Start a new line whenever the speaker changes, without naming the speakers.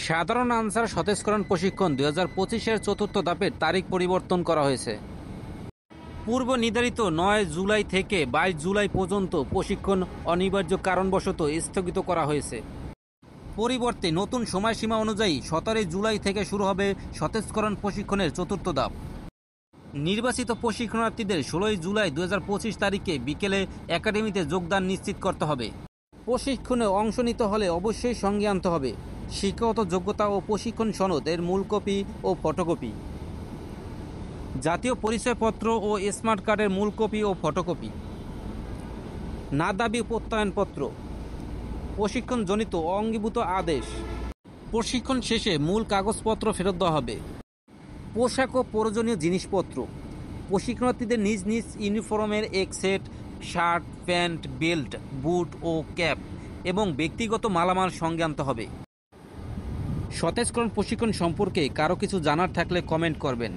সাধারণ আনসার সতেজকরণ প্রশিক্ষণ 2025-এর চতুর্থ ধাপের তারিখ পরিবর্তন করা হয়েছে। পূর্ব নির্ধারিত 9 জুলাই থেকে 22 জুলাই পর্যন্ত প্রশিক্ষণ অনিবার্য কারণবশত স্থগিত করা হয়েছে। পরিবর্তে নতুন সময়সীমা অনুযায়ী 17 জুলাই থেকে শুরু হবে সতেজকরণ প্রশিক্ষণের চতুর্থ ধাপ। নির্বাচিত প্রশিক্ষণার্থীদের 16 জুলাই 2025 তারিখে বিকেলে একাডেমিতে যোগদান নিশ্চিত করতে হবে। প্রশিক্ষণে অংশ নিতে হলে অবশ্যই সঙ্গে আনতে হবে শিক্ষাগত যোগ্যতা ও প্রশিক্ষণ সনদ এর মূল কপি ও ফটোকপি, জাতীয় পরিচয়পত্র ও স্মার্ট কার্ডের মূল কপি ও ফটোকপি, না দাবি প্রত্যয়নপত্র, প্রশিক্ষণজনিত অঙ্গীভূত আদেশ। প্রশিক্ষণ শেষে মূল কাগজপত্র ফেরত দেওয়া হবে। পোশাক ও প্রয়োজনীয় জিনিসপত্র: প্রশিক্ষণার্থীদের নিজ নিজ ইউনিফর্মের এক সেট, শার্ট, প্যান্ট, বেল্ট, বুট ও ক্যাপ এবং ব্যক্তিগত মালামাল সঙ্গে আনতে হবে। সতেজকরণ প্রশিক্ষণ সম্পর্কে কারো কিছু জানার থাকলে কমেন্ট করবেন।